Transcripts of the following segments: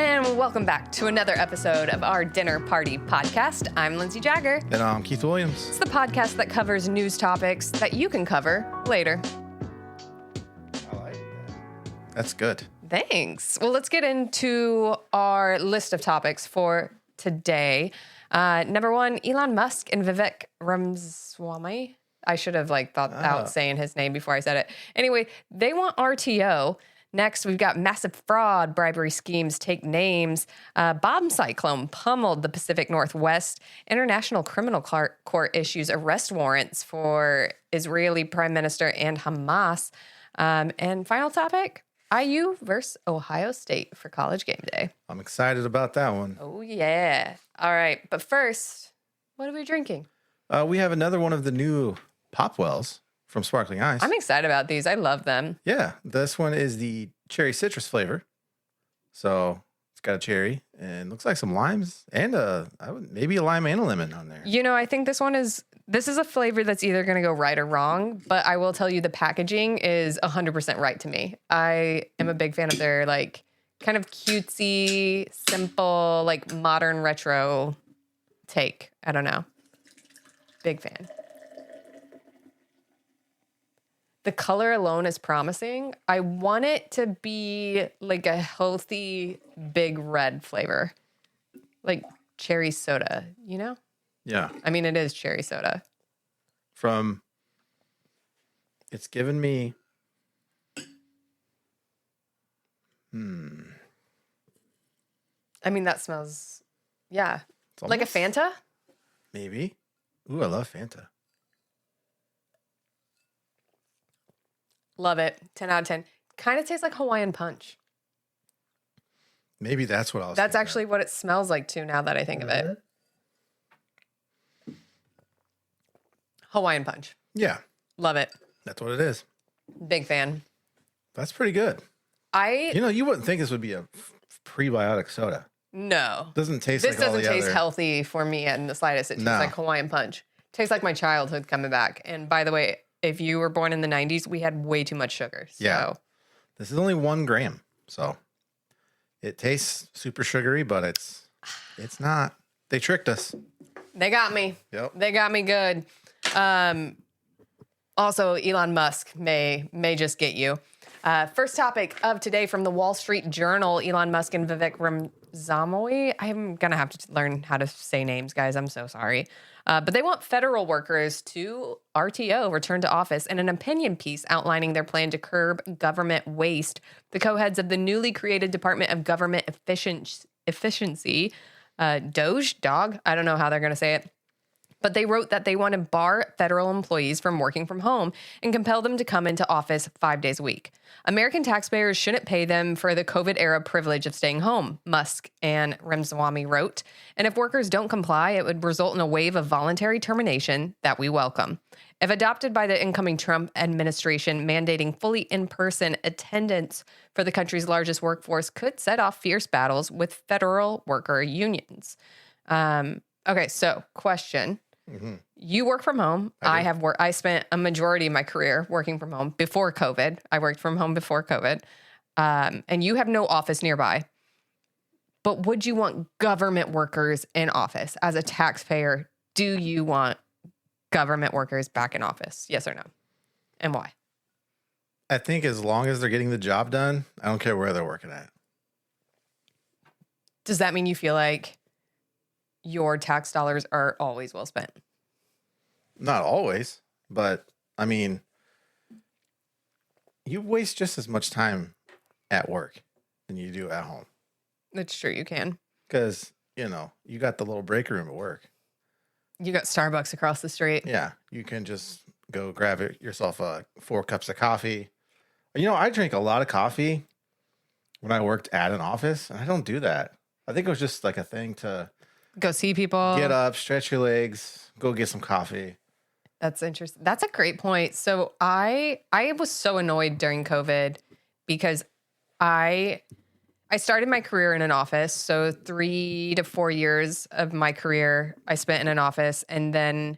And welcome back to another episode of our Dinner Party podcast. I'm Lindsay Jagger. And I'm Keith Williams. It's the podcast that covers news topics that you can cover later. I like that. That's good. Thanks. Well, let's get into our list of topics for today. Number one, Elon Musk and Vivek Ramaswamy. I should have thought out saying his name before I said it. Anyway, they want RTO. Next, we've got massive fraud, bribery schemes, take names. Bomb cyclone pummeled the Pacific Northwest. International Criminal Court issues arrest warrants for Israeli Prime Minister and Hamas. And final topic, IU versus Ohio State for College Game Day. I'm excited about that one. Oh, yeah. All right. But first, what are we drinking? We have another one of the new Popwells from Sparkling Ice. I'm excited about these. I love them. Yeah, this one is the cherry citrus flavor. So it's got a cherry and looks like some limes and maybe a lime and a lemon on there. You know, I think this is a flavor that's either going to go right or wrong, but I will tell you the packaging is 100% right to me. I am a big fan of their kind of cutesy, simple, modern retro take. I don't know. Big fan. The color alone is promising. I want it to be like a healthy, big red flavor. Like cherry soda, you know? Yeah. I mean, it is cherry soda. It's given me... I mean, that smells, yeah. Almost, like a Fanta? Maybe. Ooh, I love Fanta. Love it. 10 out of 10. Kind of tastes like Hawaiian Punch. Maybe that's what I was That's thinking actually what it smells like, too, now that I think of it. Hawaiian Punch. Yeah. Love it. That's what it is. Big fan. That's pretty good. You wouldn't think this would be a prebiotic soda. No. Doesn't taste this like all the doesn't taste other... healthy for me in the slightest. It tastes like Hawaiian Punch. Tastes like my childhood coming back. And by the way, if you were born in the 90s, we had way too much sugar. So. Yeah. This is only 1 gram. So it tastes super sugary, but it's not. They tricked us. They got me. Yep. They got me good. Also, Elon Musk may just get you. First topic of today from the Wall Street Journal, Elon Musk and Vivek Ramaswamy. I'm going to have to learn how to say names, guys. I'm so sorry. But they want federal workers to RTO, return to office, in an opinion piece outlining their plan to curb government waste. The co-heads of the newly created Department of Government Efficiency, DOGE, I don't know how they're going to say it, but they wrote that they want to bar federal employees from working from home and compel them to come into office 5 days a week. American taxpayers shouldn't pay them for the COVID-era privilege of staying home, Musk and Ramaswamy wrote. And if workers don't comply, it would result in a wave of voluntary termination that we welcome. If adopted by the incoming Trump administration, mandating fully in-person attendance for the country's largest workforce could set off fierce battles with federal worker unions. Okay, so question. Mm-hmm. You work from home. I spent a majority of my career working from home before COVID. I worked from home before COVID. And you have no office nearby. But would you want government workers in office? As a taxpayer, do you want government workers back in office? Yes or no? And why? I think as long as they're getting the job done, I don't care where they're working at. Does that mean you feel like your tax dollars are always well spent? Not always, but I mean, you waste just as much time at work than you do at home. That's true, you can. Because, you got the little break room at work. You got Starbucks across the street. Yeah, you can just go grab yourself 4 cups of coffee. I drink a lot of coffee when I worked at an office, and I don't do that. I think it was just like a thing to go see people, get up, stretch your legs, go get some coffee. That's interesting. That's a great point. So I was so annoyed during COVID because I started my career in an office. So 3 to 4 years of my career I spent in an office, and then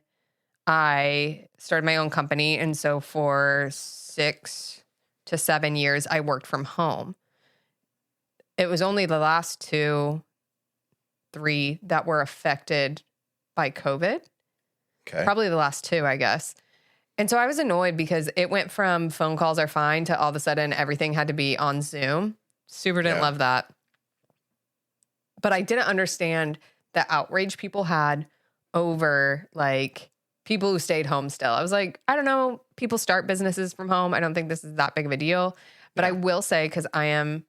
I started my own company. And so for 6 to 7 years, I worked from home. it was only the last 2, 3 that were affected by COVID. Okay. Probably the last 2, I guess. And so I was annoyed because it went from phone calls are fine to all of a sudden everything had to be on Zoom. Super didn't love that. But I didn't understand the outrage people had over like people who stayed home still. I was like, I don't know. People start businesses from home. I don't think this is that big of a deal. But I will say, because I am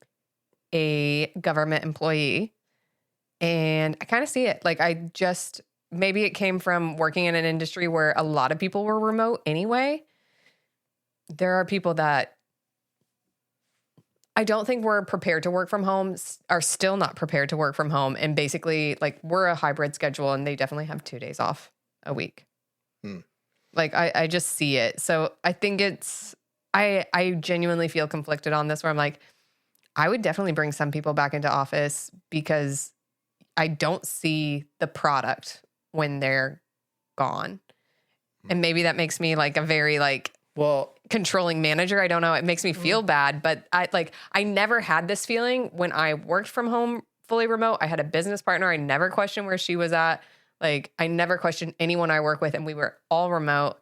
a government employee and I kind of see it. Like maybe it came from working in an industry where a lot of people were remote anyway. There are people that I don't think were prepared to work from home, are still not prepared to work from home. And basically, like, we're a hybrid schedule and they definitely have 2 days off a week. Like, I just see it. So I think I genuinely feel conflicted on this where I'm like, I would definitely bring some people back into office because I don't see the product when they're gone. And maybe that makes me like a very controlling manager. I don't know. It makes me feel bad, but I never had this feeling when I worked from home fully remote. I had a business partner. I never questioned where she was at. Like, I never questioned anyone I work with and we were all remote.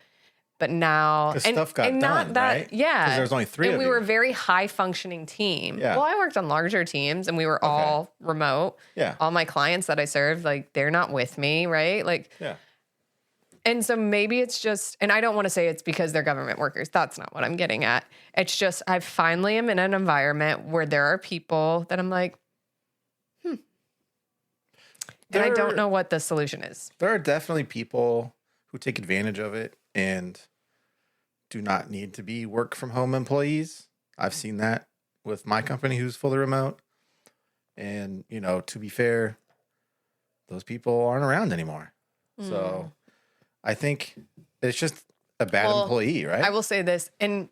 But now, stuff got done, right? Yeah. Because there's only 3 and of we you. were a very high functioning team. Yeah. Well, I worked on larger teams and we were all remote. Yeah. All my clients that I served, like, they're not with me, right? Like, yeah. And so maybe it's just, and I don't want to say it's because they're government workers. That's not what I'm getting at. It's just, I finally am in an environment where there are people that I'm like, and I don't know what the solution is. There are definitely people who take advantage of it and do not need to be work from home employees. I've seen that with my company who's fully remote. And, to be fair, those people aren't around anymore. So I think it's just a bad employee, right? I will say this. In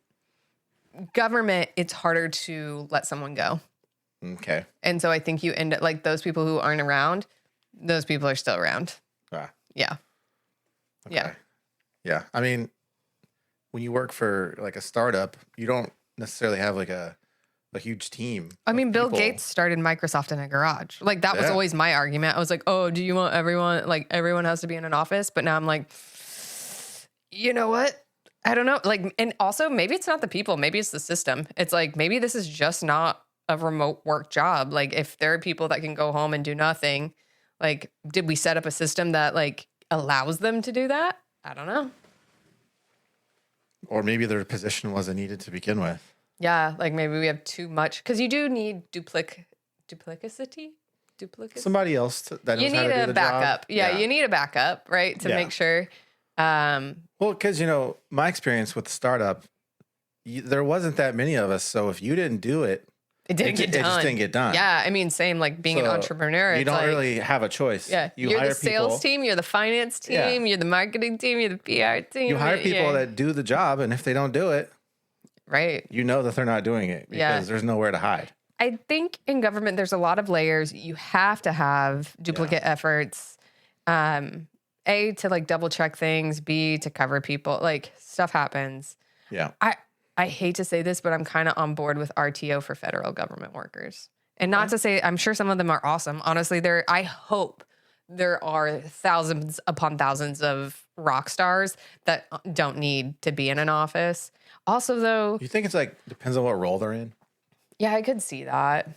government, it's harder to let someone go. Okay. And so I think you end up like those people who aren't around, those people are still around. Yeah. Okay. Yeah. Yeah. I mean, when you work for like a startup, you don't necessarily have like a huge team. I mean, Bill people. Gates started Microsoft in a garage. Like, that was always my argument. I was like, oh, do you want everyone has to be in an office? But now I'm like, you know what? I don't know. Like, and also maybe it's not the people, maybe it's the system. It's like, maybe this is just not a remote work job. Like, if there are people that can go home and do nothing, like, did we set up a system that like allows them to do that? I don't know. Or maybe their position wasn't needed to begin with. Yeah, like maybe we have too much because you do need duplicity. Somebody else that knows you how need to do a the backup. job. Yeah, you need a backup, right, to make sure. Well, because my experience with the startup, there wasn't that many of us. So if you didn't do it, it didn't get done. It just didn't get done. Yeah, I mean, same like being an entrepreneur. You don't really have a choice. Yeah, you're the sales team, you're the finance team, you're the marketing team, you're the PR team. You hire people that do the job, and if they don't do it, right, you know that they're not doing it because there's nowhere to hide. I think in government, there's a lot of layers. You have to have duplicate efforts. A, to like double check things. B, to cover people. Like, stuff happens. Yeah. I hate to say this, but I'm kind of on board with RTO for federal government workers. And not to say, I'm sure some of them are awesome. Honestly, I hope there are thousands upon thousands of rock stars that don't need to be in an office. Also, though, You think it's like, depends on what role they're in? yeah, I could see that.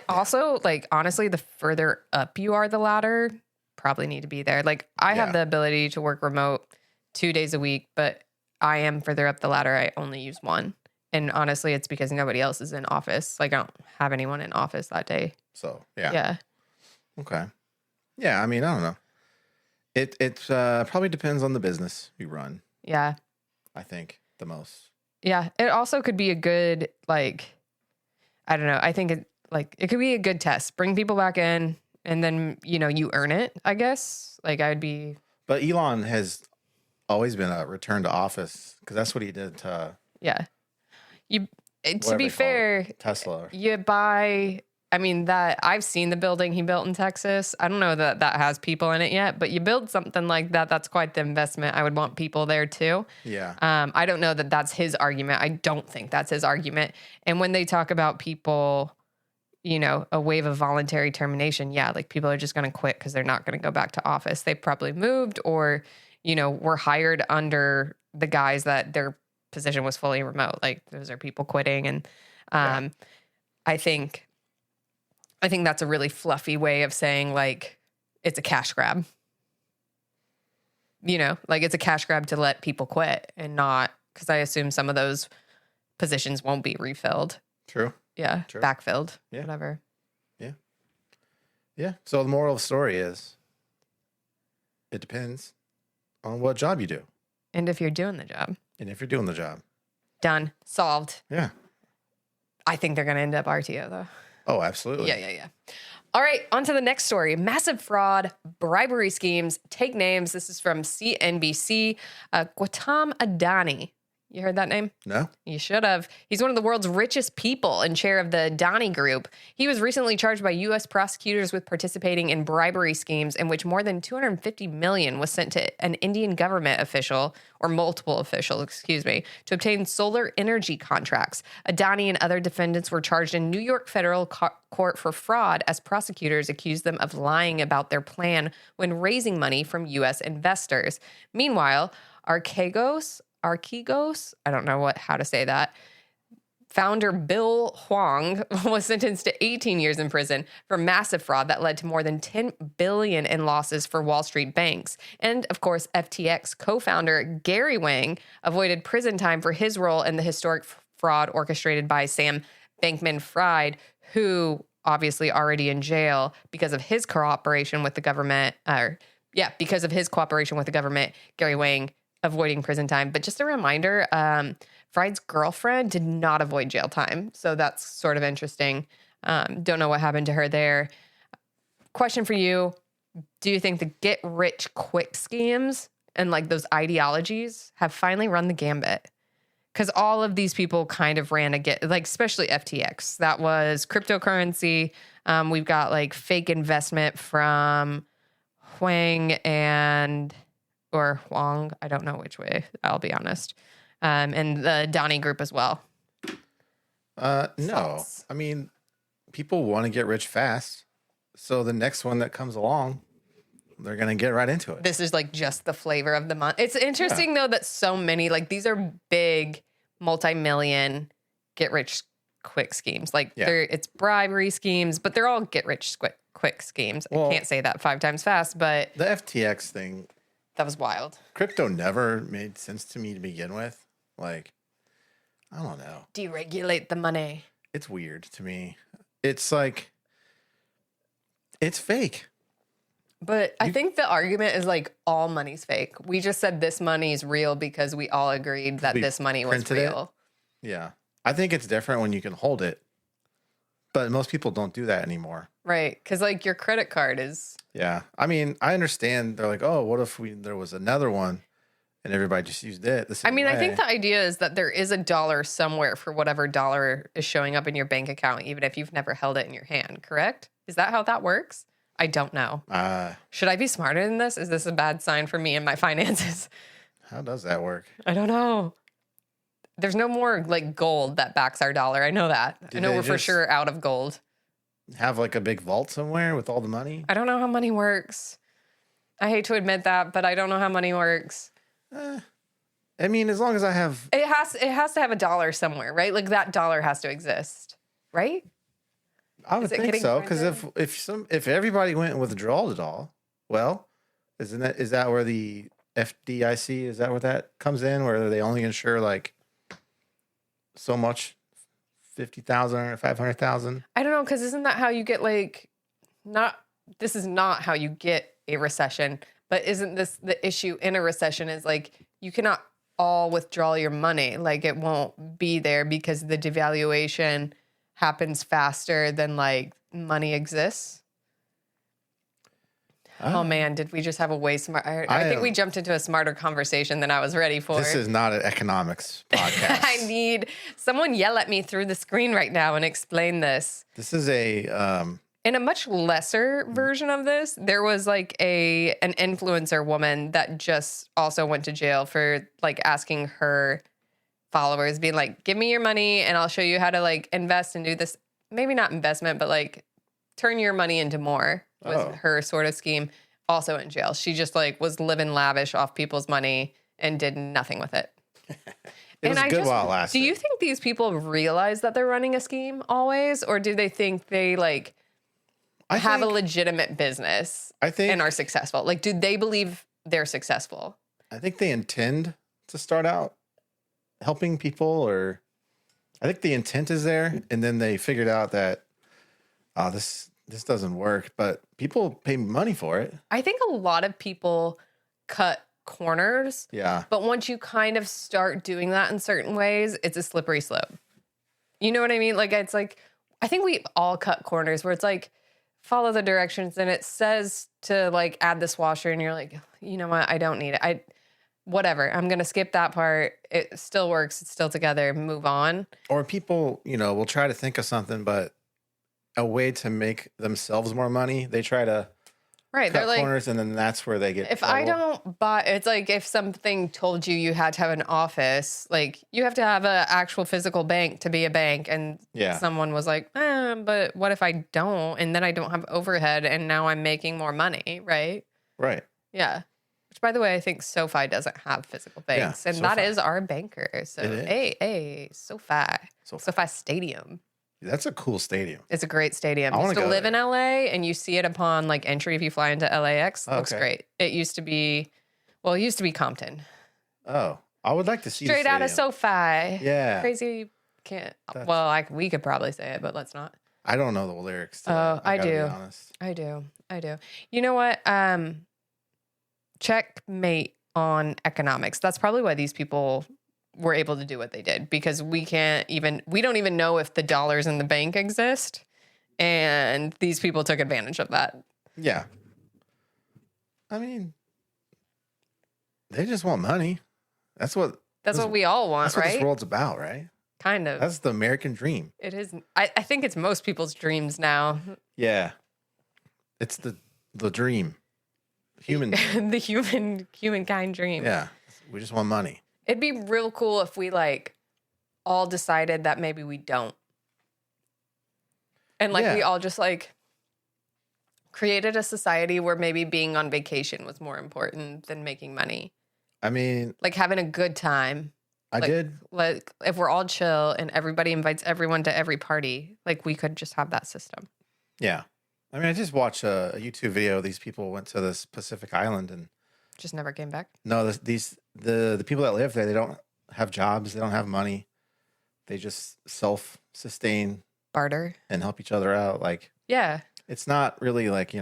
Also, like, honestly, the further up you are the ladder, probably need to be there. Like, I have the ability to work remote 2 days a week, but I am further up the ladder. I only use 1. And honestly, it's because nobody else is in office. Like, I don't have anyone in office that day. So, yeah. Yeah. Okay. Yeah, I mean, I don't know. It probably depends on the business you run. Yeah. I think the most. Yeah. It also could be a good, like, I don't know. I think it could be a good test. Bring people back in and then, you earn it, I guess. Like, I'd be. But Elon has always been a return to office because that's what he did to. Yeah. To be fair, Tesla. You buy. I mean, that I've seen the building he built in Texas. I don't know that has people in it yet, but you build something like that, that's quite the investment. I would want people there too. Yeah. I don't know that that's his argument. I don't think that's his argument. And when they talk about people, a wave of voluntary termination, yeah, like people are just going to quit because they're not going to go back to office. They probably moved or, were hired under the guise that their position was fully remote. Like those are people quitting. And I think that's a really fluffy way of saying like it's a cash grab. Like it's a cash grab to let people quit and not because I assume some of those positions won't be refilled. True. Yeah. True. Backfilled. Yeah. Whatever. Yeah. Yeah. So the moral of the story is it depends on what job you do. And if you're doing the job. And if you're doing the job. Done. Solved. Yeah. I think they're going to end up RTO though. Oh, absolutely. Yeah. All right, on to the next story. Massive fraud, bribery schemes, take names. This is from CNBC. Gautam Adani. You heard that name? No. You should have. He's one of the world's richest people and chair of the Adani Group. He was recently charged by U.S. prosecutors with participating in bribery schemes in which more than $250 million was sent to an Indian government official, or multiple officials, to obtain solar energy contracts. Adani and other defendants were charged in New York federal court for fraud as prosecutors accused them of lying about their plan when raising money from U.S. investors. Meanwhile, Archegos, I don't know how to say that. Founder Bill Huang was sentenced to 18 years in prison for massive fraud that led to more than $10 billion in losses for Wall Street banks. And of course, FTX co-founder Gary Wang avoided prison time for his role in the historic fraud orchestrated by Sam Bankman-Fried, who obviously already in jail because of his cooperation with the government. Because of his cooperation with the government, Gary Wang avoiding prison time. But just a reminder, Fried's girlfriend did not avoid jail time. So that's sort of interesting. Don't know what happened to her there. Question for you. Do you think the get rich quick schemes and like those ideologies have finally run the gambit? Because all of these people kind of ran especially FTX. That was cryptocurrency. We've got like fake investment from Huang, I don't know which way, I'll be honest. And the Adani Group as well. No. I mean, people want to get rich fast. So the next one that comes along, they're going to get right into it. This is like just the flavor of the month. It's interesting though that so many, like these are big multi-million get rich quick schemes. It's bribery schemes, but they're all get rich quick schemes. I can't say that 5 times fast, but the FTX thing. That was wild. Crypto never made sense to me to begin with. Like, I don't know. Deregulate the money. It's weird to me. It's like, it's fake. But I think the argument is like all money's fake. We just said this money is real because we all agreed that this money was real. Yeah. I think it's different when you can hold it. But most people don't do that anymore. Right. Because like your credit card is. Yeah. I mean, I understand. They're like, oh, what if there was another one and everybody just used it the same way? I think the idea is that there is a dollar somewhere for whatever dollar is showing up in your bank account, even if you've never held it in your hand, correct? Is that how that works? I don't know. Should I be smarter than this? Is this a bad sign for me and my finances? How does that work? I don't know. There's no more like gold that backs our dollar. I know that. I know we're for sure out of gold. Have like a big vault somewhere with all the money? I don't know how money works. I hate to admit that, but I don't know how money works. I mean, as long as I have... It has to have a dollar somewhere, right? Like that dollar has to exist, right? I would think so, because if everybody went and withdrawal it all, well, is that where the FDIC, is that where that comes in, where they only insure like so much, 50,000 or 500,000? I don't know, because isn't that how you get this is not how you get a recession, but isn't this the issue in a recession is like you cannot all withdraw your money, like it won't be there because the devaluation happens faster than like money exists. Oh man, did we just have a way smart? I think we jumped into a smarter conversation than I was ready for. This is not an economics podcast. I need someone yell at me through the screen right now and explain this. This is in a much lesser version of this, there was like an influencer woman that just also went to jail for like asking her followers, being like, give me your money and I'll show you how to like invest and do this maybe not investment, but like turn your money into more was her sort of scheme. Also in jail. She just like was living lavish off people's money and did nothing with it. It was good while it lasted. Do you think these people realize that they're running a scheme always? Or do they think they like have a legitimate business and are successful? Like, do they believe they're successful? I think they intend to start out helping people, or I think the intent is there. And then they figured out that, this doesn't work, but people pay money for it. I think a lot of people cut corners. Yeah. But once you kind of start doing that in certain ways, it's a slippery slope. You know what I mean? Like, it's like, I think we all cut corners where it's like, follow the directions and it says to like add this washer and you're like, you know what? I don't need it. Whatever. I'm going to skip that part. It still works. It's still together. Move on. Or people, will try to think of something, but a way to make themselves more money. They try to cut corners, and then that's where they get if trouble. I don't buy, it's like if something told you had to have an office, like you have to have an actual physical bank to be a bank, and someone was like, but what if I don't, and then I don't have overhead, and now I'm making more money, right? Right. Yeah. Which, by the way, I think SoFi doesn't have physical banks, and that is our banker. So, hey, SoFi Stadium. That's a cool stadium. It's a great stadium. I used to live in LA, and you see it upon like entry if you fly into LAX. Looks great. It used to be Compton. Oh, I would like to see straight out of SoFi. Yeah, crazy. Can't. We could probably say it, but let's not. I don't know the lyrics. I do. I do. You know what? Checkmate on economics. That's probably why these people were able to do what they did, because we don't even know if the dollars in the bank exist, and these people took advantage of that. Yeah. I mean, they just want money. That's what we all want, that's what right? This world's about, right? Kind of. That's the American dream. It is. I think it's most people's dreams now. Yeah. It's the dream. The humankind dream. Yeah. We just want money. It'd be real cool if we like all decided that maybe we don't. And like we all just like created a society where maybe being on vacation was more important than making money. I mean, like having a good time. Like if we're all chill and everybody invites everyone to every party, like we could just have that system. Yeah. I mean, I just watched a YouTube video. These people went to this Pacific island and just never came back. No, the people that live there, they don't have jobs. They don't have money. They just self-sustain, barter, and help each other out. Like, yeah, it's not really like,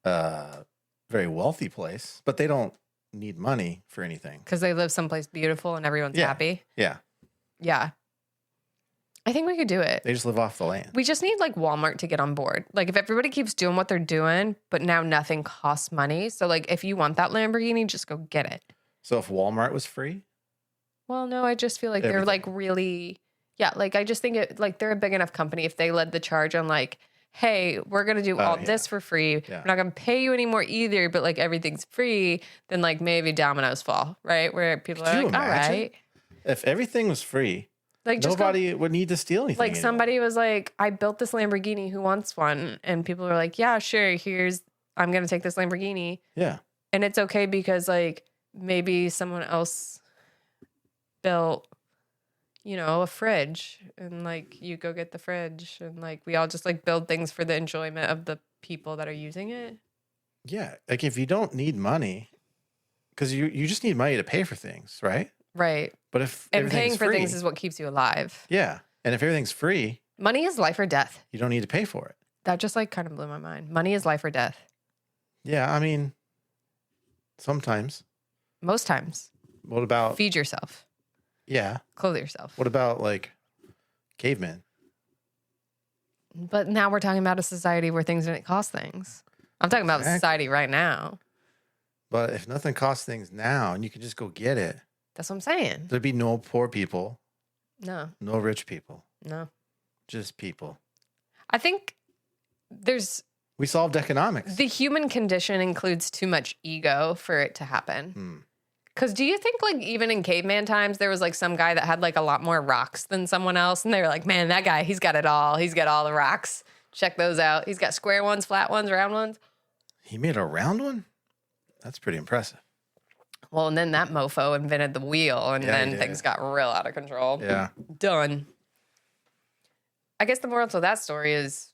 very wealthy place, but they don't need money for anything because they live someplace beautiful and everyone's happy. Yeah. Yeah. I think we could do it. They just live off the land. We just need like Walmart to get on board. Like if everybody keeps doing what they're doing, but now nothing costs money. So like if you want that Lamborghini, just go get it. So if Walmart was free? Well, no, I just feel like they're like really, like I just think they're a big enough company. If they led the charge on like, hey, we're going to do all this for free. Yeah. We're not going to pay you anymore either, but like everything's free. Then like maybe dominoes fall, right? Where people are like, all right. If everything was free. Like nobody would need to steal anything. Like somebody was like, I built this Lamborghini. Who wants one? And people were like, yeah, sure. I'm going to take this Lamborghini. Yeah. And it's okay because like maybe someone else built, a fridge and like you go get the fridge and like we all just like build things for the enjoyment of the people that are using it. Yeah. Like if you don't need money, because you just need money to pay for things, right? Right. But if paying for things is what keeps you alive. Yeah. And if everything's free, money is life or death. You don't need to pay for it. That just like kind of blew my mind. Money is life or death. Yeah, I mean, sometimes. Most times. What about feed yourself? Yeah. Clothe yourself. What about like cavemen? But now we're talking about a society where things didn't cost things. I'm talking about society right now. But if nothing costs things now and you can just go get it. That's what I'm saying. There'd be no poor people. No. No rich people. No. Just people. I think we solved economics. The human condition includes too much ego for it to happen. Because do you think, like, even in caveman times, there was, like, some guy that had, like, a lot more rocks than someone else? And they were like, man, that guy, he's got it all. He's got all the rocks. Check those out. He's got square ones, flat ones, round ones. He made a round one? That's pretty impressive. Well, and then that mofo invented the wheel, and Yeah, then he did. things got real out of control. Yeah. Done. I guess the moral to that story is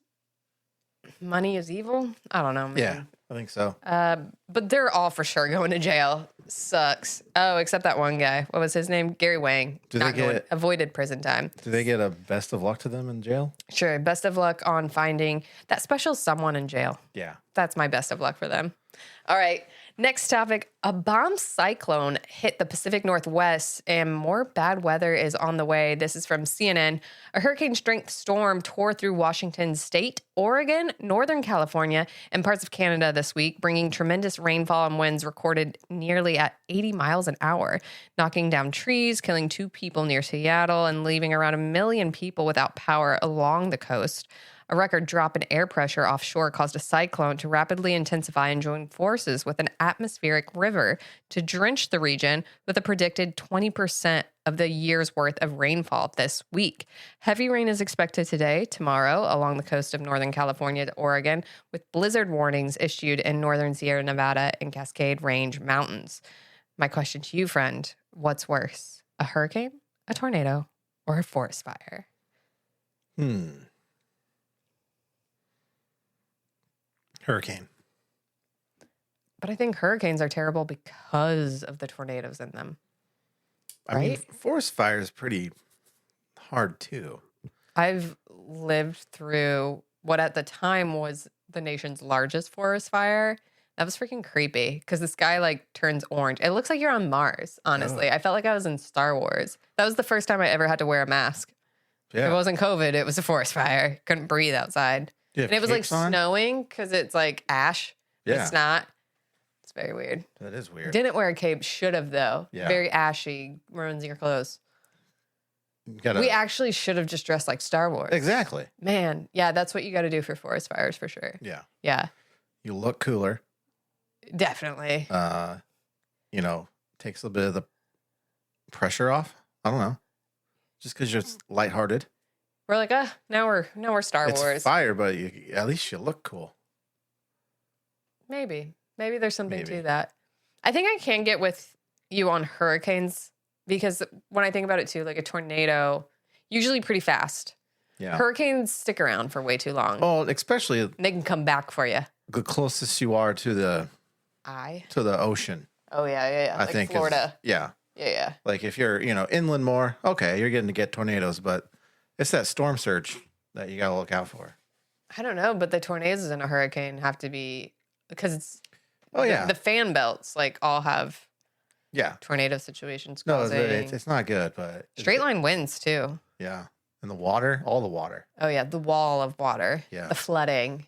money is evil. I don't know, man. Yeah, I think so. But they're all for sure going to jail. Sucks. Oh, except that one guy. What was his name? Gary Wang. Do they Avoided prison time. Do they get a best of luck to them in jail? Sure. Best of luck on finding that special someone in jail. Yeah. That's my best of luck for them. All right. Next topic. A bomb cyclone hit the Pacific Northwest and more bad weather is on the way. This is from CNN. A hurricane strength storm tore through Washington state, Oregon, Northern California, and parts of Canada this week, bringing tremendous rainfall and winds recorded nearly at 80 miles an hour, knocking down trees, killing 2 people near Seattle, and leaving around 1 million people without power along the coast. A record drop in air pressure offshore caused a cyclone to rapidly intensify and join forces with an atmospheric river to drench the region with a predicted 20% of the year's worth of rainfall this week. Heavy rain is expected today, tomorrow, along the coast of Northern California to Oregon, with blizzard warnings issued in northern Sierra Nevada and Cascade Range mountains. My question to you, friend, what's worse, a hurricane, a tornado, or a forest fire? Hurricane. But I think hurricanes are terrible because of the tornadoes in them. I mean, Right? forest fire is pretty hard too. I've lived through what at the time was the nation's largest forest fire. That was freaking creepy because the sky like turns orange. It looks like you're on Mars, honestly. I felt like I was in Star Wars. That was the first time I ever had to wear a mask. Yeah. It wasn't COVID, it was a forest fire. Couldn't breathe outside. Do you have And it was like capes on? snowing because it's like ash. Yeah. It's not. It's very weird. That is weird. Didn't wear a cape, should have though. Yeah. Very ashy, ruins your clothes. You gotta- We actually should have just dressed like Star Wars. Exactly. Man, yeah, that's what you got to do for forest fires for sure. Yeah. Yeah, You look cooler. definitely. Takes a bit of the pressure off. I don't know. Just because you're lighthearted. We're like, now we're Star It's Wars. fire, but at least you look cool. Maybe there's something Maybe. to that. I think I can get with you on hurricanes because when I think about it too, like a tornado, usually pretty fast. Yeah. Hurricanes stick around for way too long. Well, especially And they can come back for you. the closest you are to the ocean. Oh yeah. I Like think is- Florida. yeah. Yeah. Like if you're, inland more, okay, you're getting to get tornadoes, but it's that storm surge that you got to look out for. I don't know, but the tornadoes in a hurricane have to be because it's Oh, the fan belts like all have Yeah. tornado situations No, causing it's not good, but straight line winds too. Yeah. And the water, all the water. Oh yeah, the wall of water. Yeah. The flooding.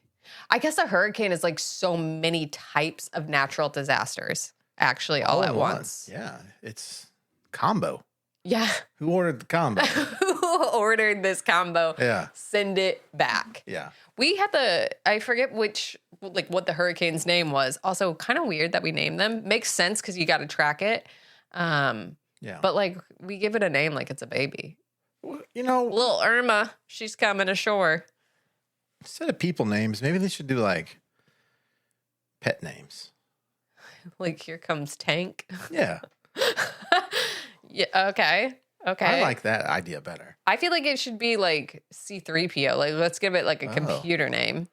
I guess a hurricane is like so many types of natural disasters actually all at once. Yeah. It's combo. Yeah. Who ordered the combo? Who ordered this combo? Yeah. Send it back. Yeah. We had I forget what the hurricane's name was. Also kind of weird that we named them. Makes sense because you got to track it. Yeah. But like we give it a name like it's a baby. Well, Little Irma, she's coming ashore. instead of people names, maybe they should do like pet names. Like here comes Tank. Yeah. Yeah. Okay. I like that idea better. I feel like it should be like C3PO. Like let's give it like a computer name.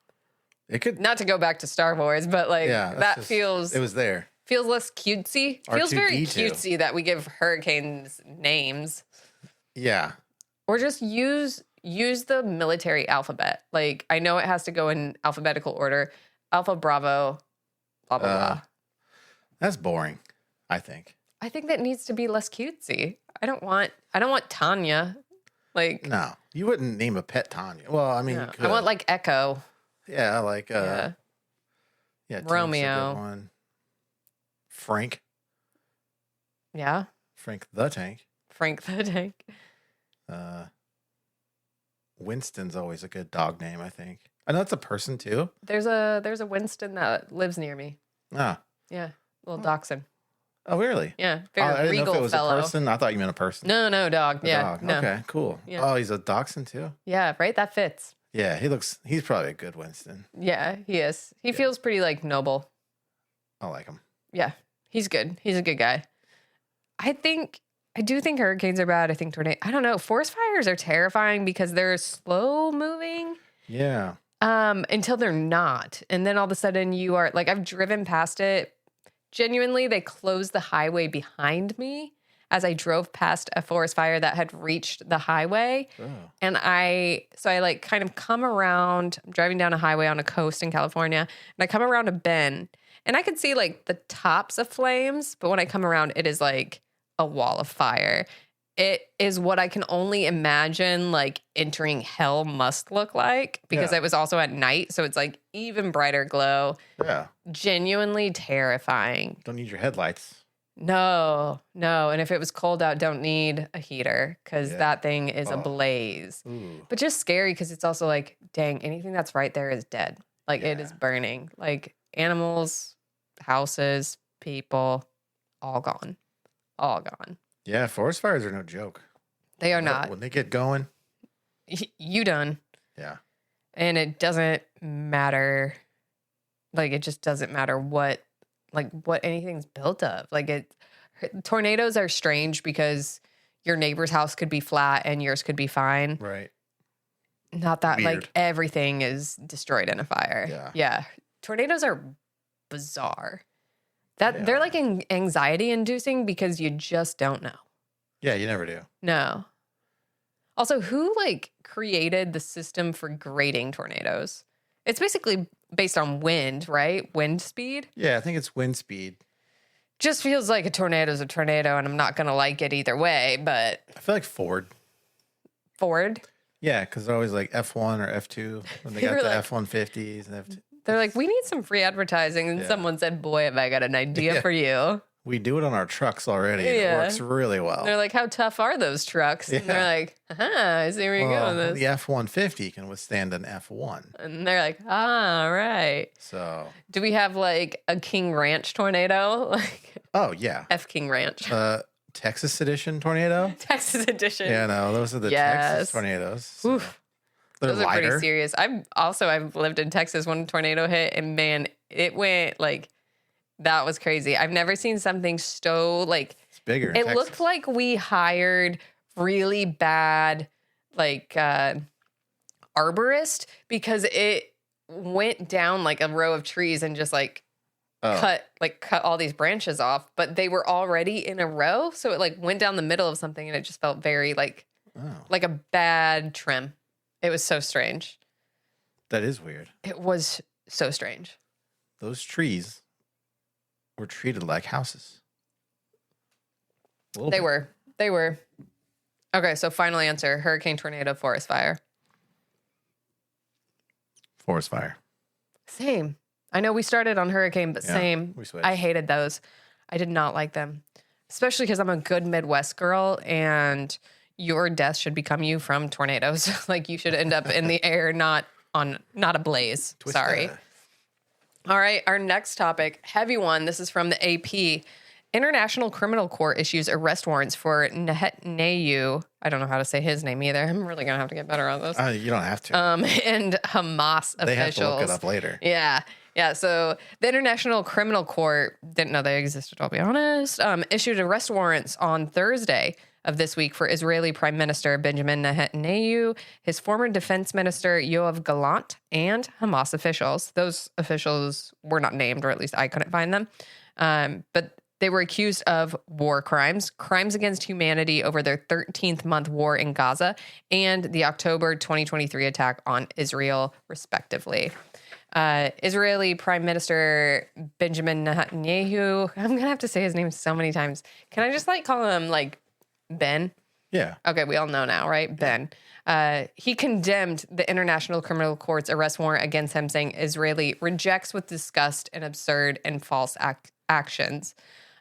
It could. Not to go back to Star Wars, but like Yeah. feels It was there. feels less cutesy. Feels very R2D2. cutesy that we give hurricanes names. Yeah. Or just use the military alphabet. Like I know it has to go in alphabetical order. Alpha, Bravo, blah blah blah. That's boring, I think. I think that needs to be less cutesy. I don't want Tanya. Like No, you wouldn't name a pet Tanya. Well, I mean, no. you could. I want like Echo. Yeah, like Yeah. Tank's a good Romeo. one. Frank the Tank. Frank the Tank. Winston's always a good dog name, I think. I know it's a person too. There's a Winston that lives near me. Ah, Yeah, little dachshund. Oh, really? Yeah, Oh, very I didn't know regal if it was fellow. a person. I thought you meant a person. No, dog. A Yeah, dog. no. Okay, cool. Yeah. Oh, he's a dachshund too? Yeah, right? That fits. Yeah, he's probably a good Winston. Yeah, he is. He feels pretty like noble. I like him. Yeah, he's good. He's a good guy. I do think hurricanes are bad. I think I don't know. Forest fires are terrifying because they're slow moving. Yeah. Until they're not. And then all of a sudden you are like, I've driven past it. Genuinely, they closed the highway behind me as I drove past a forest fire that had reached the highway. Oh. And I like kind of come around, I'm driving down a highway on a coast in California, and I come around a bend and I could see like the tops of flames. But when I come around, it is like a wall of fire. It is what I can only imagine like entering hell must look like, because it was also at night. So it's like even brighter glow. Yeah. Genuinely terrifying. Don't need your headlights. No. And if it was cold out, don't need a heater because that thing is ablaze. Ooh. But just scary because it's also like, dang, anything that's right there is dead. Like it is burning. Like animals, houses, people, all gone. All gone. Yeah, forest fires are no joke. They are not. When they get going. You done. Yeah. And it doesn't matter. Like, it just doesn't matter what anything's built of. Like, tornadoes are strange because your neighbor's house could be flat and yours could be fine. Right. Not that, Weird. like, everything is destroyed in a fire. Yeah. Tornadoes are bizarre. They're like anxiety inducing because you just don't know. Yeah, you never do. No. Also, who like created the system for grading tornadoes? It's basically based on wind, right? Wind speed. Yeah, I think it's wind speed. Just feels like a tornado's a tornado, and I'm not going to like it either way, but I feel like Ford. Yeah, because they're always like F1 or F2 when they got the F-150s and F2. They're like, we need some free advertising. And someone said, boy, have I got an idea for you. We do it on our trucks already. And it works really well. They're like, how tough are those trucks? And they're like, I see where you're going with this. The F-150 can withstand an F1. And they're like, right. So. Do we have like a King Ranch tornado? Like, oh, yeah. F King Ranch. Texas edition tornado? Texas edition. Yeah, no, those are the Texas tornadoes. So. Oof. They're Those are lighter. pretty serious. I've lived in Texas when a tornado hit, and man, it went like, that was crazy. I've never seen something so like, it's bigger. It looked like we hired really bad like arborist, because it went down like a row of trees and just like cut all these branches off, but they were already in a row, so it like went down the middle of something, and it just felt very like a bad trim. It was so strange. That is weird. It was so strange. Those trees were treated like houses. They were. Okay, so final answer: hurricane, tornado, forest fire. Forest fire. Same. I know we started on hurricane, but same. We switched. I hated those. I did not like them, especially because I'm a good Midwest girl, and your death should become you from tornadoes. Like, you should end up in the air, not a blaze. Sorry. All right, our next topic, heavy one. This is from the AP. International Criminal Court issues arrest warrants for Netanyahu. I don't know how to say his name either. I'm really going to have to get better on this. You don't have to. And Hamas officials. They have to look it up later. Yeah. So the International Criminal Court, didn't know they existed, I'll be honest, issued arrest warrants on Thursday of this week for Israeli Prime Minister Benjamin Netanyahu, his former defense minister Yoav Gallant, and Hamas officials. Those officials were not named, or at least I couldn't find them. But they were accused of war crimes, crimes against humanity over their 13th month war in Gaza, and the October 2023 attack on Israel, respectively. Israeli Prime Minister Benjamin Netanyahu, I'm going to have to say his name so many times. Can I just call him Ben? Yeah. Okay, we all know now, right? Ben. He condemned the International Criminal Court's arrest warrant against him, saying Israeli rejects with disgust and absurd and false actions.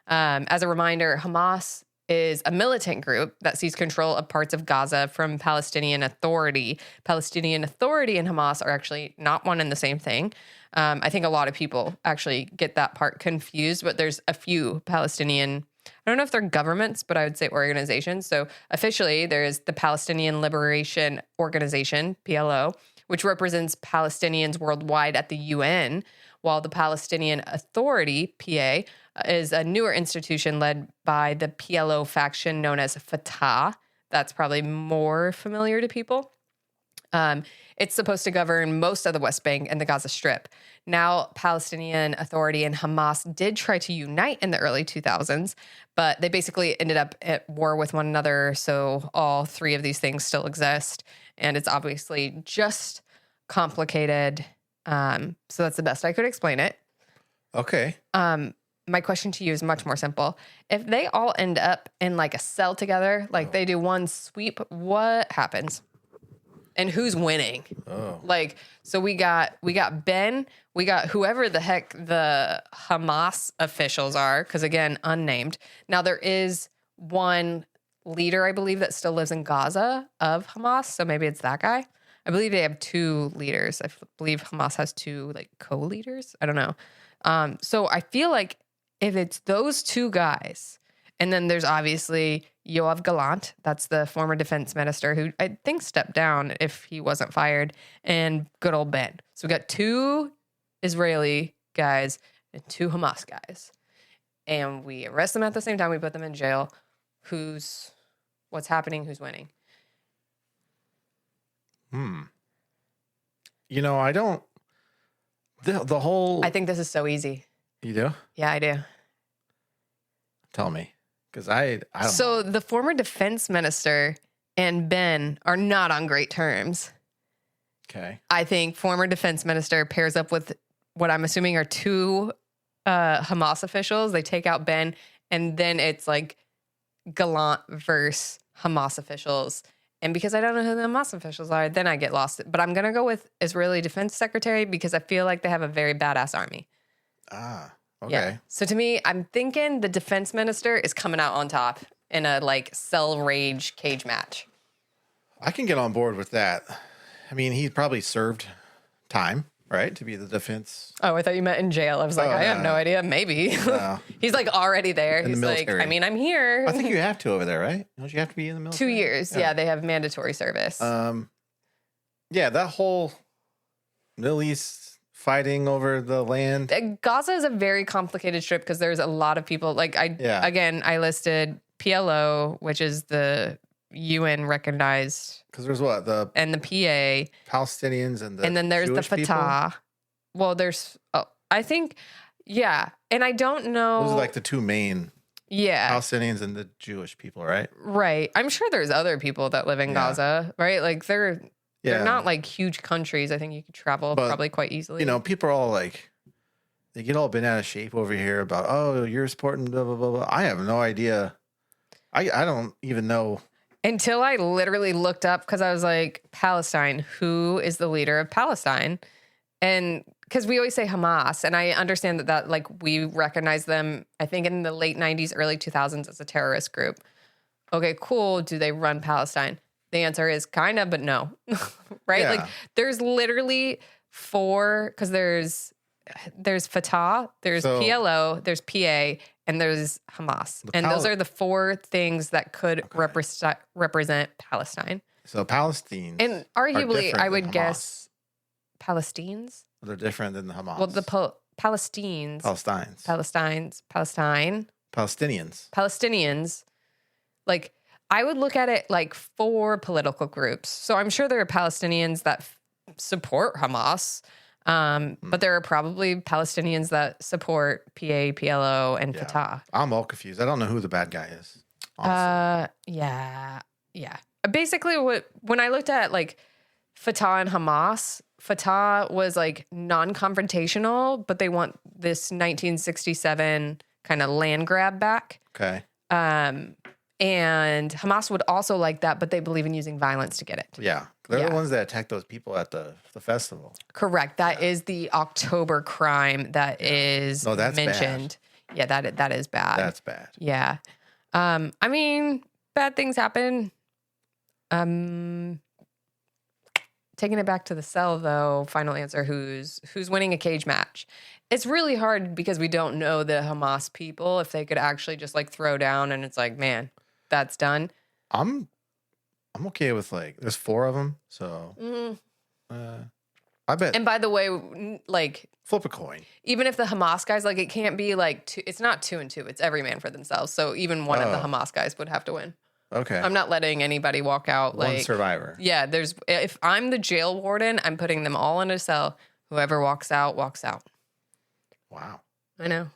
As a reminder, Hamas is a militant group that sees control of parts of Gaza from Palestinian Authority. Palestinian Authority and Hamas are actually not one and the same thing. I think a lot of people actually get that part confused, but there's a few Palestinian, I don't know if they're governments, but I would say organizations. So officially, there's the Palestinian Liberation Organization, PLO, which represents Palestinians worldwide at the UN, while the Palestinian Authority, PA, is a newer institution led by the PLO faction known as Fatah. That's probably more familiar to people. It's supposed to govern most of the West Bank and the Gaza Strip. Now, Palestinian Authority and Hamas did try to unite in the early 2000s, but they basically ended up at war with one another. So all three of these things still exist. And it's obviously just complicated. So that's the best I could explain it. Okay. My question to you is much more simple. If they all end up in like a cell together, like they do one sweep, what happens? And who's winning? Oh. Like, so we got Ben, we got whoever the heck the Hamas officials are, because again, unnamed. Now there is one leader, I believe, that still lives in Gaza of Hamas. So maybe it's that guy. I believe they have two leaders. I believe Hamas has two like co-leaders. I don't know. So I feel like if it's those two guys, and then there's obviously Yoav Gallant, that's the former defense minister who I think stepped down if he wasn't fired, and good old Ben. So we got two Israeli guys and two Hamas guys. And we arrest them at the same time. We put them in jail. What's happening? Who's winning? You know, I don't, the whole. I think this is so easy. You do? Yeah, I do. Tell me. Because I don't So know. the former defense minister and Ben are not on great terms. Okay. I think former defense minister pairs up with what I'm assuming are two Hamas officials. They take out Ben, and then it's like Gallant versus Hamas officials. And because I don't know who the Hamas officials are, then I get lost. But I'm going to go with Israeli Defense Secretary because I feel like they have a very badass army. Ah, okay. Yeah. So to me, I'm thinking the defense minister is coming out on top in a like cell rage cage match. I can get on board with that. I mean, he probably served time, right, to be the defense. Oh, I thought you meant in jail. I was like, I have no idea. Maybe. No. He's like already there. In the He's like, military. I mean, I'm here. I think you have to over there, right? Don't you have to be in the military? 2 years. Yeah, they have mandatory service. Yeah, that whole Middle East fighting over the land. Gaza is a very complicated strip because there's a lot of people. Like I listed PLO, which is the UN recognized, Because there's what? and the PA, Palestinians and then there's Jewish the Fatah. people? Well, there's, I think, yeah, and I don't know. Those are like the two main yeah, Palestinians and the Jewish people, right? right. I'm sure there's other people that live in Gaza, right? Like they're not like huge countries. I think you could travel probably quite easily. You know, people are all like, they get all bent out of shape over here about, oh, you're supporting blah, blah, blah, blah. I have no idea. I don't even know. Until I literally looked up because I was like, Palestine, who is the leader of Palestine? And because we always say Hamas, and I understand that like we recognize them, I think in the late 90s, early 2000s as a terrorist group. Okay, cool. Do they run Palestine? The answer is kind of, but no. Right? Yeah. Like there's literally four, because there's Fatah, there's PLO, there's PA, and there's Hamas. And those are the four things that could represent Palestine. So Palestinians. And arguably, I would Hamas. guess Palestines. They're different than the Hamas. Well, the Palestines. Palestinians. Like, I would look at it like four political groups. So I'm sure there are Palestinians that support Hamas. But there are probably Palestinians that support PA, PLO, and Fatah. I'm all confused. I don't know who the bad guy is. Honestly. Yeah. Basically, when I looked at like Fatah and Hamas, Fatah was like non-confrontational, but they want this 1967 kind of land grab back. Okay. And Hamas would also like that, but they believe in using violence to get it. Yeah. They're the ones that attacked those people at the festival. Correct. That is the October crime that is that's mentioned. bad. Yeah, that is bad. That's bad. Yeah. I mean, bad things happen. Taking it back to the cell, though, final answer, who's winning a cage match? It's really hard because we don't know the Hamas people, if they could actually just like throw down and it's like, man, that's done. I'm okay with like, there's 4 of them. So I bet. And by the way, like, Flip a coin. even if the Hamas guys, like, it can't be like, it's not 2 and 2. It's every man for themselves. So even one of the Hamas guys would have to win. Okay. I'm not letting anybody walk out. One Like, survivor. yeah, if I'm the jail warden, I'm putting them all in a cell. Whoever walks out, walks out. Wow. I know.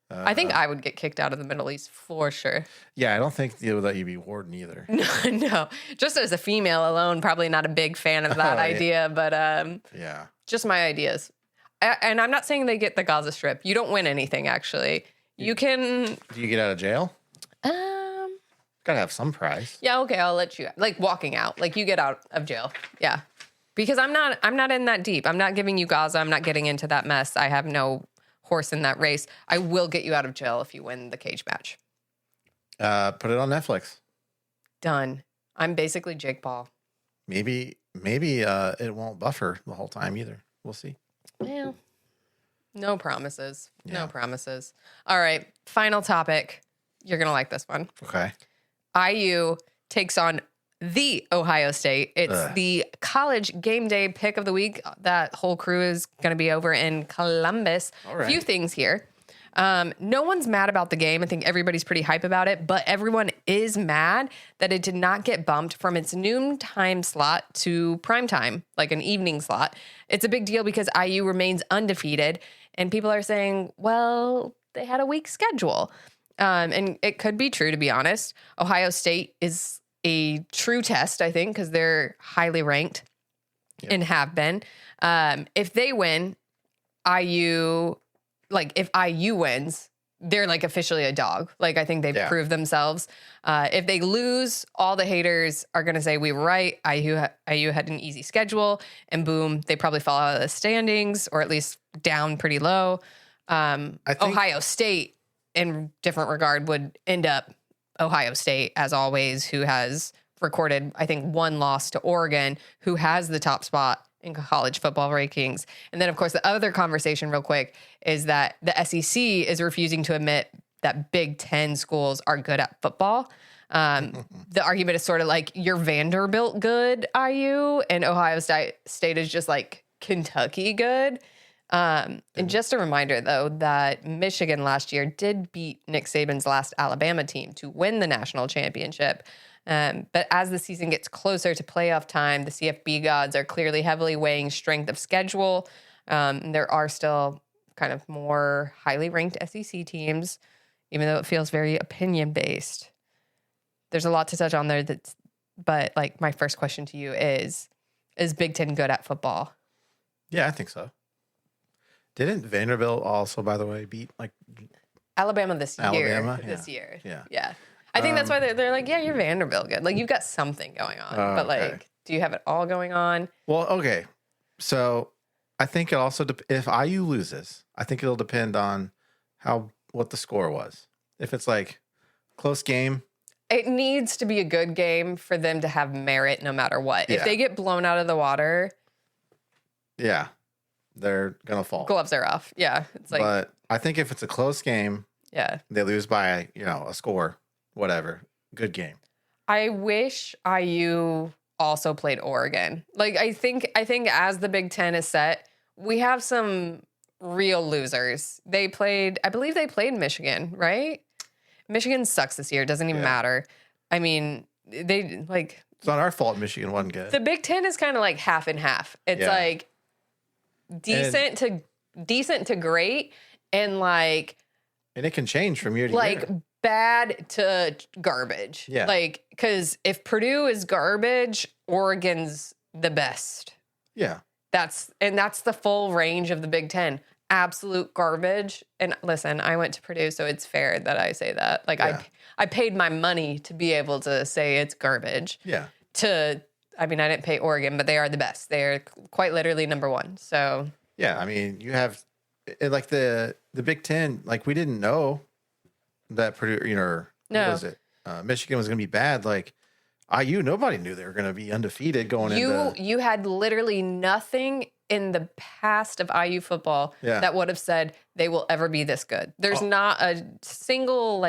I think I would get kicked out of the Middle East for sure. Yeah, I don't think they would let you be warden either. No, just as a female alone, probably not a big fan of that idea, but yeah, just my ideas. And I'm not saying they get the Gaza Strip. You don't win anything, actually. You can. Do you get out of jail? Gotta have some prize. Yeah, okay, I'll let you. Like walking out, like you get out of jail. Yeah, because I'm not in that deep. I'm not giving you Gaza. I'm not getting into that mess. I have no horse in that race. I will get you out of jail if you win the cage match. Put it on Netflix. Done. I'm basically Jake Paul. Maybe it won't buffer the whole time either. We'll see. Well, no promises. Yeah. No promises. All right, final topic. You're gonna like this one. Okay. IU takes on the Ohio State. It's the college game day pick of the week. That whole crew is going to be over in Columbus. All right. A few things here. No one's mad about the game. I think everybody's pretty hype about it, but everyone is mad that it did not get bumped from its noon time slot to prime time, like an evening slot. It's a big deal because IU remains undefeated, and people are saying, well, they had a weak schedule. And it could be true, to be honest. Ohio State is a true test, I think, because they're highly ranked and have been. If they win, IU, like if IU wins, they're like officially a dog. Like I think they've proved themselves. If they lose, all the haters are going to say we were right. IU had an easy schedule, and boom, they probably fall out of the standings or at least down pretty low. I think Ohio State, in different regard, would end up Ohio State, as always, who has recorded, I think, 1 loss to Oregon, who has the top spot in college football rankings. And then, of course, the other conversation real quick is that the SEC is refusing to admit that Big Ten schools are good at football. The argument is sort of like, you're Vanderbilt good, IU, and Ohio State is just like Kentucky good. And just a reminder, though, that Michigan last year did beat Nick Saban's last Alabama team to win the national championship. But as the season gets closer to playoff time, the CFB gods are clearly heavily weighing strength of schedule. There are still kind of more highly ranked SEC teams, even though it feels very opinion-based. There's a lot to touch on there, but like my first question to you is Big Ten good at football? Yeah, I think so. Didn't Vanderbilt also, by the way, beat like Alabama this year? Yeah. I think that's why they're like, yeah, you're Vanderbilt good. Like you've got something going on, but like, do you have it all going on? Well, okay. So I think it also, if IU loses, I think it'll depend on what the score was. If it's like close game. It needs to be a good game for them to have merit no matter what. Yeah. If they get blown out of the water. Yeah. They're going to fall. Gloves are off. Yeah. It's like, but I think if it's a close game, they lose by, a score, whatever, good game. I wish IU also played Oregon. Like, I think as the Big Ten is set, we have some real losers. I believe they played Michigan, right? Michigan sucks this year. It doesn't even matter. I mean, it's not our fault Michigan wasn't good. The Big Ten is kind of like half and half. It's like decent to great, and it can change from year to year. Bad to garbage. Yeah. Because if Purdue is garbage, Oregon's the best. Yeah. That's the full range of the Big Ten. Absolute garbage. And listen, I went to Purdue, so it's fair that I say that. I paid my money to be able to say it's garbage. Yeah. I didn't pay Oregon, but they are the best. They're quite literally number 1. So yeah, you have like the Big Ten. Like we didn't know that Purdue, No. what was it? Michigan was going to be bad. Like IU, nobody knew they were going to be undefeated going into. You had literally nothing in the past of IU football that would have said they will ever be this good. There's not a single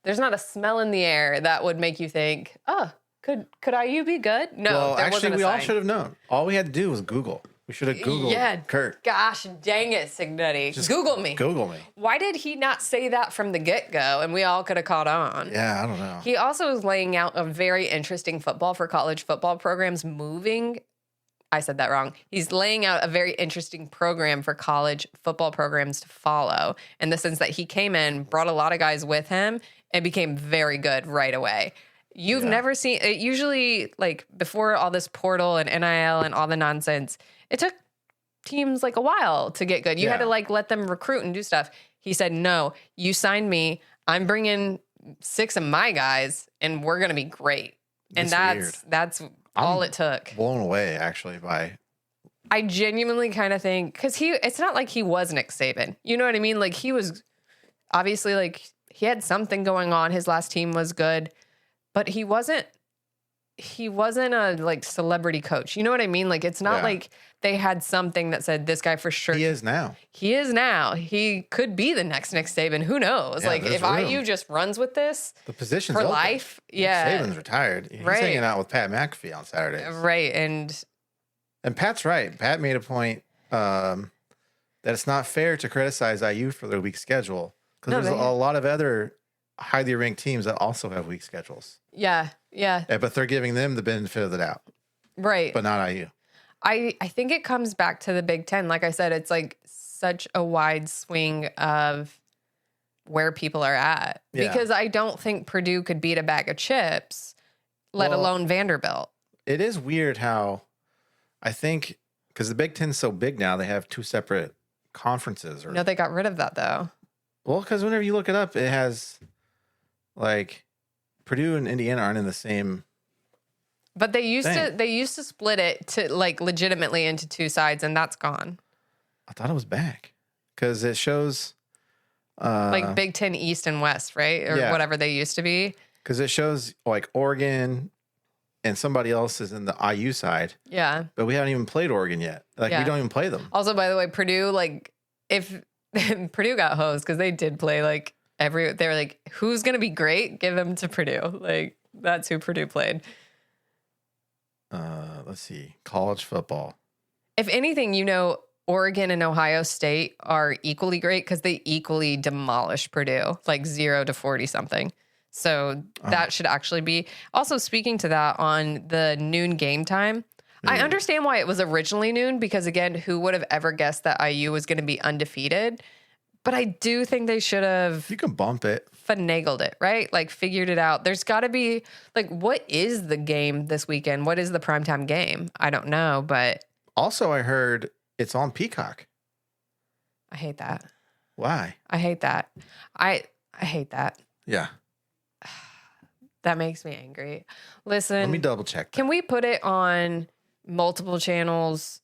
there's not a smell in the air that would make you think, oh, could IU be good? No, well, there actually, wasn't a we all sign. should have known. All we had to do was Google. We should have Googled Kurt. Gosh dang it, Signetti. Just Google me. Google me. Why did he not say that from the get-go and we all could have caught on? Yeah, I don't know. He also is laying out a very interesting football for college football programs moving. I said that wrong. He's laying out a very interesting program for college football programs to follow in the sense that he came in, brought a lot of guys with him, and became very good right away. You've never seen it. Usually, like before all this portal and NIL and all the nonsense, it took teams like a while to get good. You had to let them recruit and do stuff. He said, no, you signed me. I'm bringing 6 of my guys and we're going to be great. And that's all it took. Blown away actually by. I genuinely kind of think, because it's not like he was Nick Saban. You know what I mean? Like he was obviously he had something going on. His last team was good, but he wasn't a celebrity coach. You know what I mean? Like it's not like they had something that said this guy for sure. He is now. He could be the next Nick Saban. Who knows? Yeah, if IU just runs with this, the position's for open. life. Nick Saban's retired. He's hanging out with Pat McAfee on Saturdays. Right. And Pat's right. Pat made a point that it's not fair to criticize IU for their weak schedule because there's a lot of other highly ranked teams that also have weak schedules. Yeah. But they're giving them the benefit of the doubt. Right. But not IU. I think it comes back to the Big Ten. Like I said, it's such a wide swing of where people are at. Yeah. Because I don't think Purdue could beat a bag of chips, let alone Vanderbilt. It is weird how I think, because the Big Ten's so big now, they have 2 separate conferences. No, they got rid of that though. Well, because whenever you look it up, it has Purdue and Indiana aren't in the same. But they used to split it to legitimately into 2 sides, and that's gone. I thought it was back because it shows Big Ten East and West, right? Or whatever they used to be. Because it shows Oregon and somebody else is in the IU side. Yeah. But we haven't even played Oregon yet. We don't even play them. Also, by the way, Purdue, if Purdue got hosed because they did play they were like, who's going to be great? Give them to Purdue. That's who Purdue played. Let's see. College football. If anything, Oregon and Ohio State are equally great because they equally demolished Purdue, 0 to 40 something. So that should actually be. Also, speaking to that on the noon game time, I understand why it was originally noon because, again, who would have ever guessed that IU was going to be undefeated? But I do think they should have. You can bump it. Finagled it, right? Figured it out. There's got to be, what is the game this weekend? What is the primetime game? I don't know, but. Also, I heard it's on Peacock. I hate that. Why? I hate that. I hate that. Yeah. That makes me angry. Listen. Let me double check that. Can we put it on multiple channels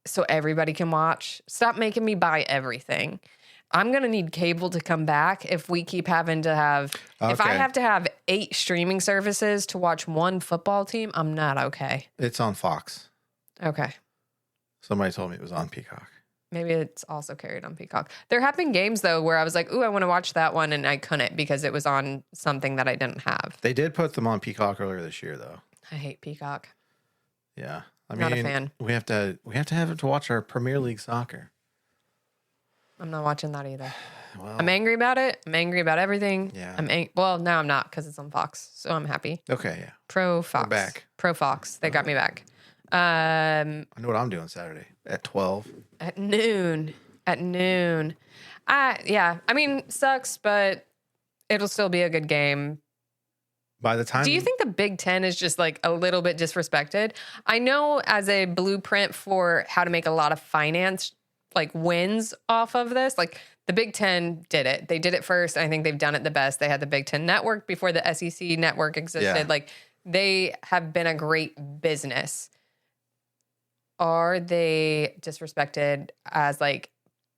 so everybody can watch? Stop making me buy everything. I'm going to need cable to come back if we keep having to have... Okay. If I have to have 8 streaming services to watch one football team, I'm not okay. It's on Fox. Okay. Somebody told me it was on Peacock. Maybe it's also carried on Peacock. There have been games, though, where I was like, ooh, I want to watch that one, and I couldn't because it was on something that I didn't have. They did put them on Peacock earlier this year, though. I hate Peacock. Yeah. Not a fan. We have to have it to watch our Premier League soccer. I'm not watching that either. Well, I'm angry about it. I'm angry about everything. Yeah. Well, now I'm not because it's on Fox, so I'm happy. Okay, yeah. Pro Fox. We're back. Pro Fox. They got me back. I know what I'm doing Saturday at 12. At noon. Yeah. I mean, sucks, but it'll still be a good game. By the time... Do you think the Big Ten is just a little bit disrespected? I know as a blueprint for how to make a lot of finance wins off of this, the Big Ten did it. They did it first. And I think they've done it the best. They had the Big Ten Network before the SEC Network existed. Yeah. They have been a great business. Are they disrespected as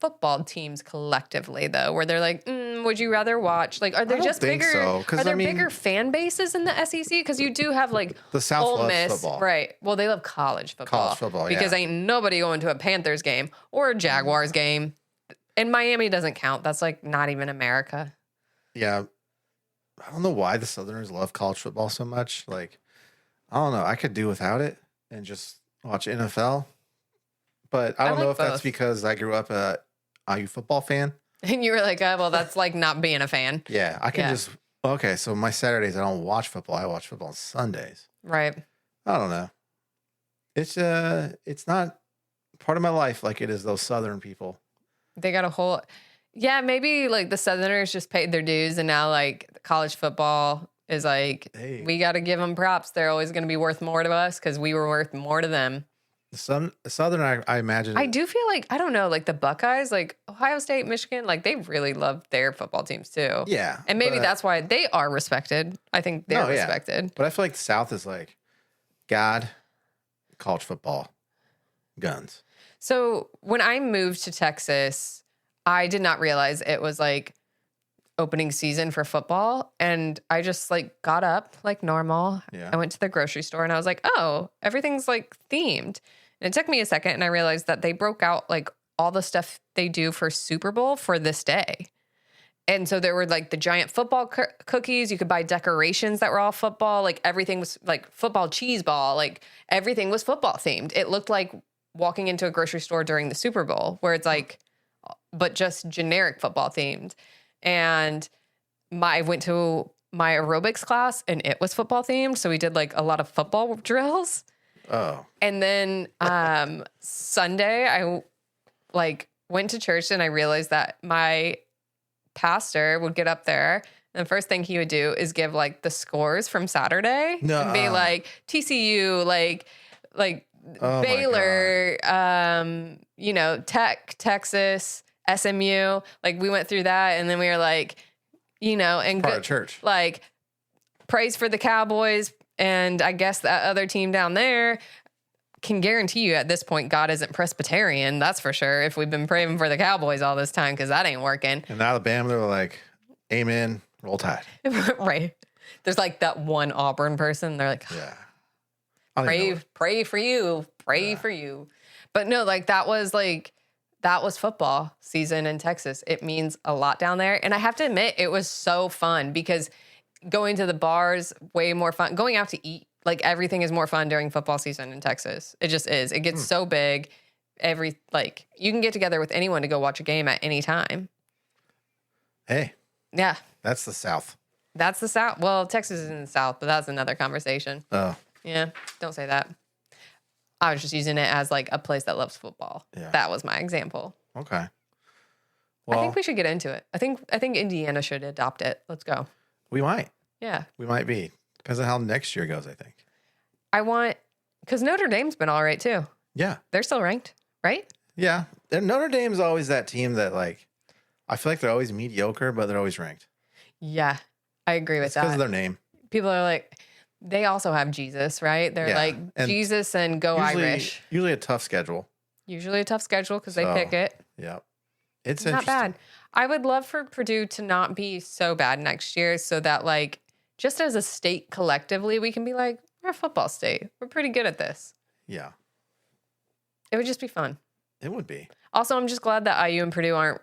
football teams collectively, though, where they're like, would you rather watch? Like, are there don't just think bigger? so, 'cause, Are there I mean- bigger fan bases in the SEC? Because you do have like The South Ole loves Miss, football. right? Well, they love college football. College football, because yeah. ain't nobody going to a Panthers game or a Jaguars game, and Miami doesn't count. That's like not even America. Yeah. I don't know why the Southerners love college football so much. Like, I don't know. I could do without it and just watch NFL. But I don't know like if that's both. because I grew up a IU football fan. And you were like, well, that's like not being a fan, Yeah, I can Yeah. just okay. So my Saturdays I don't watch football. I watch football on Sundays. right? I don't know. It's not part of my life like it is those Southern people. They got a whole, yeah, maybe like the Southerners just paid their dues, and now like college football is like, Hey. we got to give them props. They're always going to be worth more to us because we were worth more to them. The Southern, I imagine. I do feel like, I don't know, like the Buckeyes, like Ohio State, Michigan, like they really love their football teams too. Yeah, And maybe but- that's why they are respected. I think they're No, yeah. respected. But I feel like the South is like God, college football, guns. So when I moved to Texas, I did not realize it was like opening season for football. And I just like got up like normal. Yeah. I went to the grocery store and I was like, oh, everything's like themed. And it took me a second and I realized that they broke out like all the stuff they do for Super Bowl for this day. And so there were like the giant football cookies. You could buy decorations that were all football. Like everything was like football cheese ball. Like everything was football themed. It looked like walking into a grocery store during the Super Bowl where it's like, but just generic football themed. And I went to my aerobics class and it was football themed. So we did like a lot of football drills. Oh, And then Sunday, I like went to church and I realized that my pastor would get up there. And the first thing he would do is give like the scores from Saturday and be Nuh-uh. like TCU, like Oh my Baylor, you know, Tech, Texas, SMU. Like we went through that and then we were like, you know, and part of church. like praise for the Cowboys. And I guess that other team down there can guarantee you at this point, God isn't Presbyterian. That's for sure. If we've been praying for the Cowboys all this time, because that ain't working. In Alabama, they were like, "Amen, roll tide." Right. There's like that one Auburn person. They're like, Yeah. I don't even know pray for you. Pray for you. But no, like that was football season in Texas. It means a lot down there. And I have to admit, it was so fun because going to the bars, way more fun. Going out to eat, like everything is more fun during football season in Texas. It just is. It gets so big. Like you can get together with anyone to go watch a game at any time. Hey, Yeah. that's the South. That's the South. Well, Texas is in the South, but that's another conversation. Oh, Yeah. Don't say that. I was just using it as like a place that loves football. Yeah. That was my example. okay. I Well, think we should get into it. I think Indiana should adopt it. Let's go. we might. Yeah. We might be. Depends on how next year goes, I think. Because Notre Dame's been all right too. Yeah. They're still ranked, right? Yeah. And Notre Dame's always that team that, like, I feel like they're always mediocre, but they're always ranked. Yeah. I agree with It's because that. of their name. People are like, they also have Jesus, right? They're Yeah. like And Jesus and go Irish. Usually a tough schedule. Usually a tough schedule because they So, pick it. Yeah. It's Not interesting. bad. I would love for Purdue to not be so bad next year so that like just as a state collectively, we can be like, we're a football state. We're pretty good at this. Yeah. It would just be fun. It would be. Also, I'm just glad that IU and Purdue aren't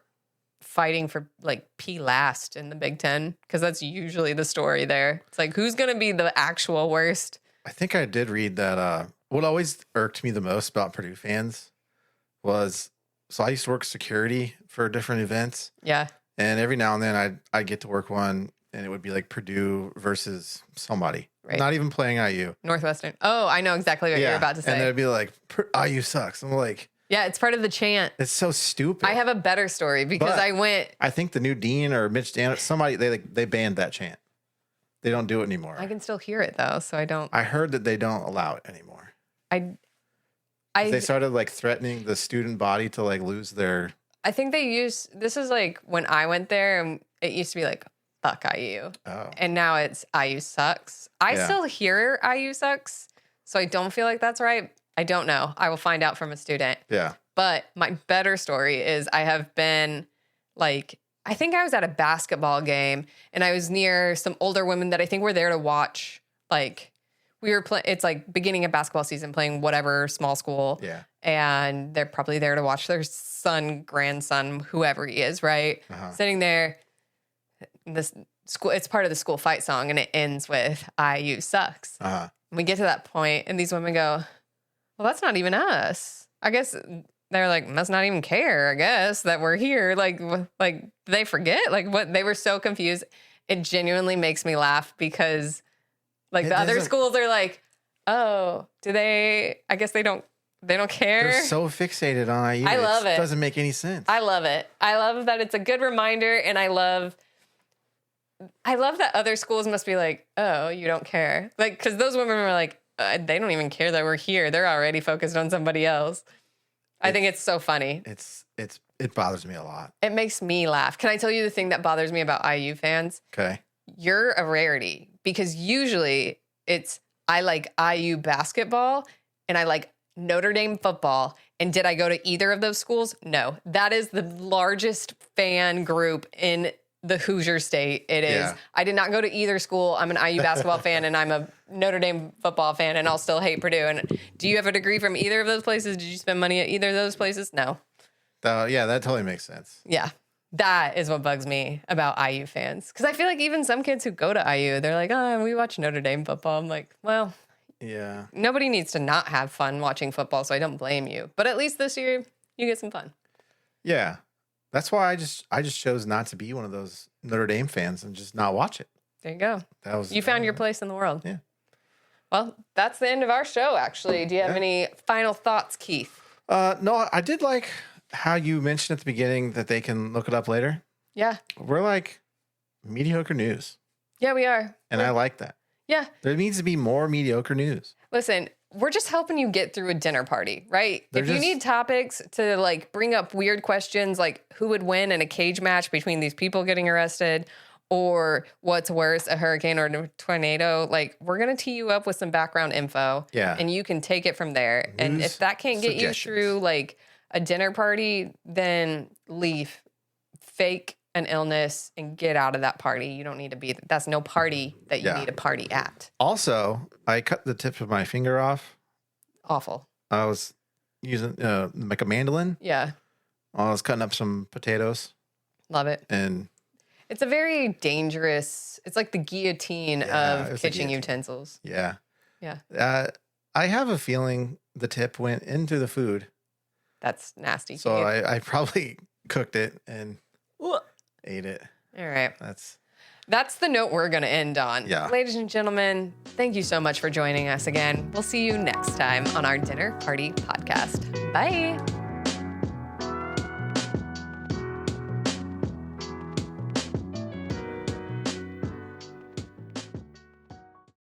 fighting for like P last in the Big Ten because that's usually the story there. It's like, who's going to be the actual worst? I think I did read that what always irked me the most about Purdue fans was, so I used to work security for different events, Yeah. and every now and then I'd get to work one and it would be like Purdue versus somebody. Right. Not even playing IU. Northwestern. Oh, I know exactly what you're about to And say. they'd be like, IU sucks. I'm like, Yeah, it's part of the chant. it's so stupid. I have a better story because But- I went. I think the new dean or Mitch Dan, somebody, they banned that chant. They don't do it anymore. I can still hear it though, so I don't. I heard that they don't allow it anymore. I They started like threatening the student body to like lose their. I think they use this is like when I went there and it used to be like fuck IU. Oh, And now it's IU sucks. I Yeah. still hear IU sucks, so I don't feel like that's right. I don't know. I will find out from a student. yeah. But my better story is I have been like, I think I was at a basketball game and I was near some older women that I think were there to watch. Like we were playing, it's like beginning of basketball season playing whatever small school. Yeah. And they're probably there to watch their son, grandson, whoever he is, right? Sitting there, this school, it's part of the school fight song and it ends with IU sucks. And we get to that point and these women go, well, that's not even us. I guess they're like, must not even care, I guess, that we're here. Like they forget, like what they were so confused. It genuinely makes me laugh because like the other schools are like, oh, do they, I guess they don't care. They're so fixated on IU. I love it. It doesn't make any sense. I love it. I love that it's a good reminder. And I love that other schools must be like, oh, you don't care. Like, cause those women were like, they don't even care that we're here. They're already focused on somebody else. I think it's so funny. It bothers me a lot. It makes me laugh. Can I tell you the thing that bothers me about IU fans? Okay. You're a rarity because usually it's I like IU basketball and I like Notre Dame football. And did I go to either of those schools? No. That is the largest fan group in the Hoosier state. It is. Yeah. I did not go to either school. I'm an IU basketball fan and I'm a Notre Dame football fan and I'll still hate Purdue. And do you have a degree from either of those places? Did you spend money at either of those places? No. Yeah, that totally makes sense. Yeah. That is what bugs me about IU fans. Because I feel like even some kids who go to IU, they're like, oh, we watch Notre Dame football. I'm like, well, yeah. Nobody needs to not have fun watching football, so I don't blame you. But at least this year, you get some fun. Yeah. That's why I just chose not to be one of those Notre Dame fans and just not watch it. There you go. You found your place in the world. Yeah. Well, that's the end of our show, actually. Do you have any final thoughts, Keith? No, I did like how you mentioned at the beginning that they can look it up later. Yeah. We're like mediocre news. Yeah, we are. And I like that. Yeah. There needs to be more mediocre news. Listen, we're just helping you get through a dinner party, right? If you need topics to like bring up weird questions like who would win in a cage match between these people getting arrested or what's worse, a hurricane or a tornado, like we're going to tee you up with some background info. Yeah. And you can take it from there. And if that can't get you through like a dinner party, then leave. Fake an illness and get out of that party. You don't need to be, that's no party that you need to party at. Also, I cut the tip of my finger off. Awful. I was using like a mandolin. Yeah. I was cutting up some potatoes. Love it. And it's a very dangerous, it's like the guillotine of kitchen utensils. Yeah. Yeah. I have a feeling the tip went into the food. That's nasty. So I probably cooked it and ate it. All right. That's the note we're going to end on. Yeah. Ladies and gentlemen, thank you so much for joining us again. We'll see you next time on our Dinner Party Podcast. Bye.